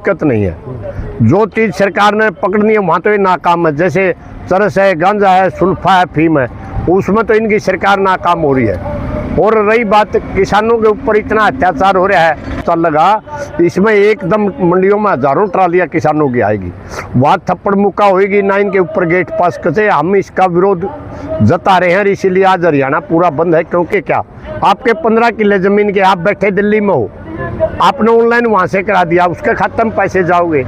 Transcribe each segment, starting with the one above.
दिक्कत नहीं है। जो चीज़ सरकार ने पकड़नी है वहाँ तो ये नाकाम है, जैसे चरस है, गांजा है, सुल्फा है, फीम है, उसमें तो इनकी सरकार नाकाम हो रही है। और रही बात किसानों के ऊपर इतना अत्याचार हो रहा है, तो लगा इसमें एकदम मंडियों में हजारों ट्रालियाँ किसानों की आएगी, वहाँ थप्पड़ मुक्का होएगी ना, इनके ऊपर गेट पास कसे। हम इसका विरोध जता रहे हैं, इसीलिए आज हरियाणा पूरा बंद है। क्योंकि क्या, आपके 15 किले जमीन के, आप बैठे दिल्ली में हो, आपने ऑनलाइन वहाँ से करा दिया, उसके खाते में पैसे जाओगे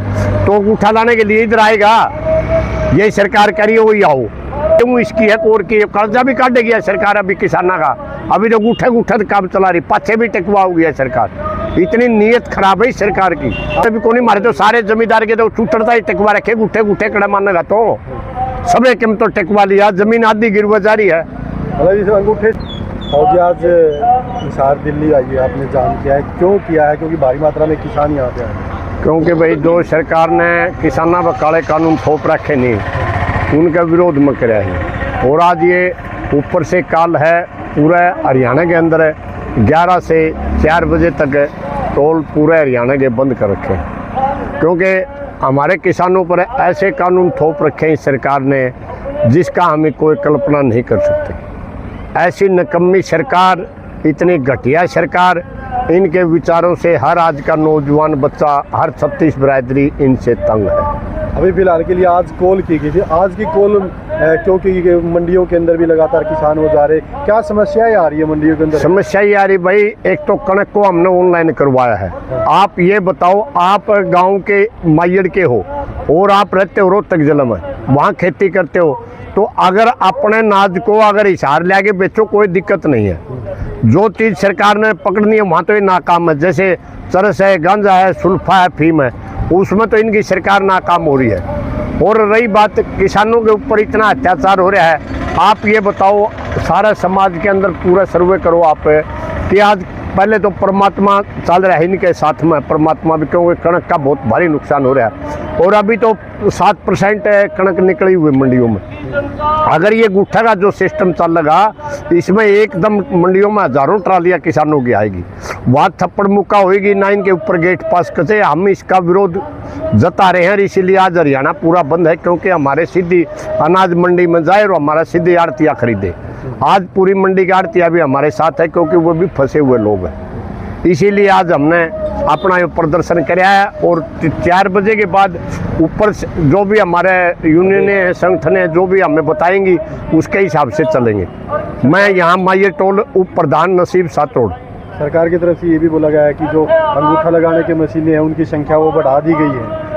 तो उठा लाने के लिए इधर आएगा। यही सरकार करिए वही आओ, क्यों इसकी है कोर की, कर्जा भी काट गया सरकार अभी किसाना का, अभी तो गुठे गुठे काम चला रही, पाछे भी टेकवा हो गया सरकार। इतनी नीयत खराब है सरकार की। अभी कौन मारे तो सारे जमींदार के तो चूटरता ही टेकवा रखे, गुठे गुठे कड़ा मानेगा तो सबे कम तो टेकवा लिया, जमीन आधी गिरवा जा रही है। अंगूठे और आज हिसार दिल्ली आई है, आपने जान किया है, क्यों किया है? क्योंकि भारी मात्रा में किसान यहाँ पे आए। क्योंकि भाई जो सरकार ने किसाना पर काले कानून थोप रखे नहीं, उनका विरोध में करे हैं। और आज ये ऊपर से काल है, पूरा हरियाणा के अंदर है, 11 से 4 बजे तक टोल पूरे हरियाणा के बंद कर रखे हैं। क्योंकि हमारे किसानों पर ऐसे कानून थोप रखे हैं सरकार ने जिसका हमें कोई कल्पना नहीं कर सकते। ऐसी नकम्मी सरकार, इतनी घटिया सरकार, इनके विचारों से हर आज का नौजवान बच्चा, हर 36 बरादरी इनसे तंग है। अभी फिलहाल के लिए आज कॉल की गई थी, आज की कॉल क्योंकि मंडियों के अंदर भी लगातार किसान हो जा रहे, क्या समस्याएं आ रही है मंडियों के अंदर? समस्या ये आ रही भाई, एक तो कणक को हमने ऑनलाइन करवाया है। आप ये बताओ, आप गांव के मायड़ के हो और आप रहते हो रोहतक जिले में, वहाँ खेती करते हो, तो अगर अपने अनाज को अगर हिसार ले आके बेचो कोई दिक्कत नहीं है। जो चीज़ सरकार ने पकड़नी है वहाँ तो ये नाकाम है, जैसे चरस है, गांजा है, सुल्फा है, फीम है, उसमें तो इनकी सरकार नाकाम हो रही है। और रही बात किसानों के ऊपर इतना अत्याचार हो रहा है, आप ये बताओ, सारा समाज के अंदर पूरा सर्वे करो आप कि आज पहले तो परमात्मा चल रहा है इनके साथ में, परमात्मा भी, क्योंकि कणक का बहुत भारी नुकसान हो रहा है। और अभी तो 7% कणक निकली हुई मंडियों में। अगर ये गुठा का जो सिस्टम चल लगा, इसमें एकदम मंडियों में हजारों ट्रालियाँ किसानों की आएगी, वहाँ थप्पड़ मुक्का होएगी ना, इनके ऊपर गेट पास कसे। हम इसका विरोध जता रहे हैं, इसीलिए आज हरियाणा पूरा बंद है। क्योंकि हमारे सीधी अनाज मंडी में जाए और हमारा सीधे आड़तिया खरीदे। आज पूरी मंडी के आड़तिया भी हमारे साथ है, क्योंकि वो भी फंसे हुए लोग हैं। इसीलिए आज हमने अपना ये प्रदर्शन कराया है। और 4 बजे के बाद ऊपर जो भी हमारे यूनियन है, संगठन है, जो भी हमें बताएंगी उसके हिसाब से चलेंगे। मैं यहाँ मायर टोल उप प्रधान नसीब सातोड़। सरकार की तरफ से ये भी बोला गया है कि जो अंगूठा लगाने की मशीनें हैं उनकी संख्या वो बढ़ा दी गई है।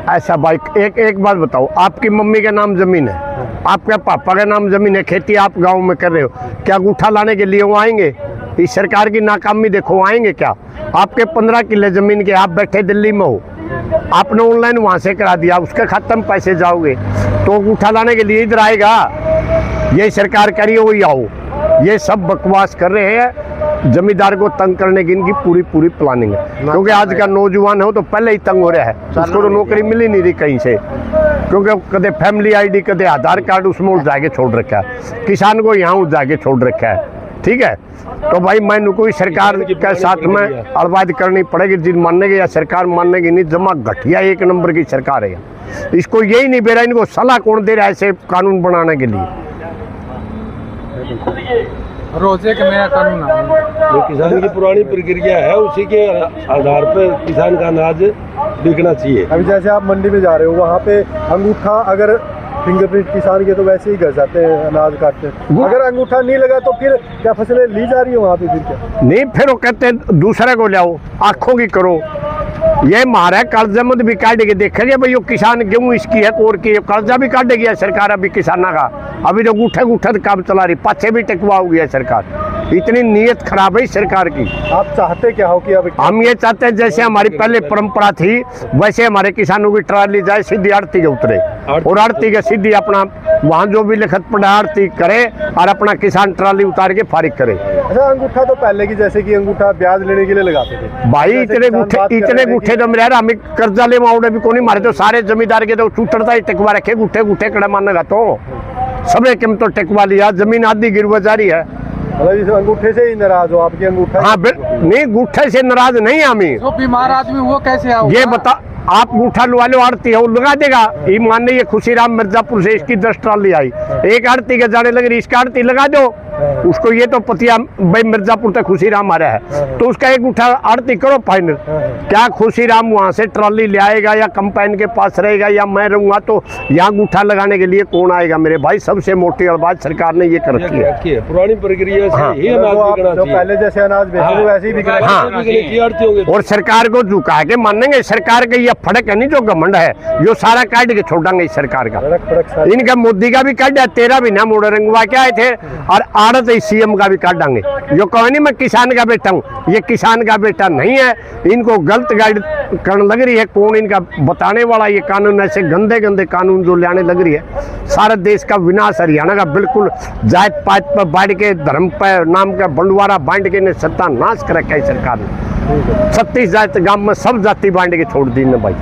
ऐसा भाई, एक बात बताओ, आपकी मम्मी का नाम जमीन है, आपके पापा का नाम जमीन है, खेती आप गाँव में कर रहे हो, क्या अंगूठा लाने के लिए वो आएंगे? इस सरकार की नाकामी देखो, आएंगे क्या? आपके 15 किले जमीन के, आप बैठे दिल्ली में हो, आपने ऑनलाइन वहाँ से करा दिया, उसके खाते में पैसे जाओगे तो अंगूठा लाने के लिए इधर आएगा। यही सरकार करिए वही आओ। ये सब बकवास कर रहे हैं, जमींदार को तंग करने की इनकी पूरी प्लानिंग है। क्योंकि आज का नौजवान हो तो पहले ही तंग हो रहा है, उसको तो नौकरी मिली नहीं रही कहीं से, क्योंकि कदे फैमिली ID, कदे आधार कार्ड उसमें उलझा के छोड़ रखा है, किसान को यहाँ उलझा के छोड़ रखा है। ठीक है, तो भाई मैं कोई सरकार के साथ में अड़वाद करनी पड़ेगी, जिन मानने की या सरकार मानने की नहीं, जमा घटिया 1 नंबर की सरकार है। इसको यही नहीं बेरा, इनको सलाह कौन दे रहा है ऐसे कानून बनाने के लिए? रोजे का नया कानून है, जो किसान की पुरानी प्रक्रिया है उसी के आधार पर किसान का अनाज बिकना चाहिए। अभी जैसे आप मंडी में जा रहे हो, वहाँ पे अंगूठा अगर फिंगरप्रिंट किसान के तो वैसे ही कर जाते हैं अनाज काटते हैं, अगर अंगूठा नहीं लगा तो फिर क्या फसलें ली जा रही है वहाँ पे? फिर क्या नहीं, फिर वो कहते हैं दूसरे को लाओ, आँखों की करो। ये मारा कर्जा मत भी काट के देखेंगे भाई, वो किसान क्यों इसकी है कोर की, कर्जा भी काट गया सरकार अभी किसाना का, अभी तो गुठे काम चला रही, पाछे भी टेकवा हो गया सरकार। इतनी नीयत खराब है सरकार की। आप चाहते क्या हो कि अब? हम ये चाहते हैं जैसे हमारी पहले परंपरा थी वैसे हमारे किसानों की ट्राली जाए, सीधी आड़ती के उतरे और आड़ती के सीधी अपना वहाँ जो भी लिखत पड़ा आड़ती करे और अपना किसान ट्राली उतार के फारिग करे। अच्छा, अंगूठा तो पहले की जैसे कि अंगूठा ब्याज लेने के लिए लगाते थे भाई, इतने गुठे तो मेरे हमें कर्जा ले माउडे भी कोनी मारे, तो सारे जमींदार के तो चूटरता ही टेकवा रखे, गुठे कड़ा मानेगा तो सबे कम तो टेकवा लिया, जमीन आधी गिरवा जा रही है। मतलब इस अंगूठे से ही नाराज हो? आपके अंगूठा? हाँ, नहीं, गुठे से नाराज नहीं हमें। जो बीमार आदमी वो कैसे आओ? ये बता, आप अंगूठा लगा लो, आड़ती है वो लगा देगा। ये मान लीजिए खुशीराम मिर्जापुर से इसकी 10 ट्राली आई, एक आड़ती के जाने लग रही, इसका आड़ती लगा दो, उसको ये तो पतिया भाई मिर्जापुर तक खुशीराम आ रहा है, तो उसका एक अंगूठा आड़ती करो फाइनल। क्या खुशीराम वहां से ट्राली ले आएगा या कंपाइन के पास रहेगा या मैं रहूंगा, तो यहाँ अंगूठा लगाने के लिए कौन आएगा मेरे भाई। सबसे मोटी बात सरकार ने ये कर रखी है। पुरानी प्रक्रिया से हाँ। ही अनाज तो आप बिकना जो चाहिए। पहले जैसे अनाज बेचे थे वैसे ही बिक रहे हैं। हाँ। बिकने की आड़ती होंगे। और सरकार को झुका के मानेंगे, सरकार का ये फड़क है नहीं जो घमंड है, जो सारा काट के छोड़ेंगे इस सरकार का। फड़क फड़क सारी। इनका मोदी का भी काट दिया, 13 भी ना मोड़ रंगवा के आए थे, और आड़त सीएम का भी काट देंगे। जो कहो नहीं मैं किसान का बेटा हूँ, ये किसान का बेटा नहीं है। इनको गलत गाइड करने लग रही है, कौन इनका बताने वाला। ये कानून ऐसे गंदे गंदे कानून जो लाने लग रही है, सारा देश का विनाश हरियाणा का बिल्कुल जात पात पर बांट के, धर्म पर नाम का बंटवारा बांट के ने सत्यानाश कर रखा है सरकार ने। 36 जात गांव में सब जाति बांट के छोड़ दी ने भाई।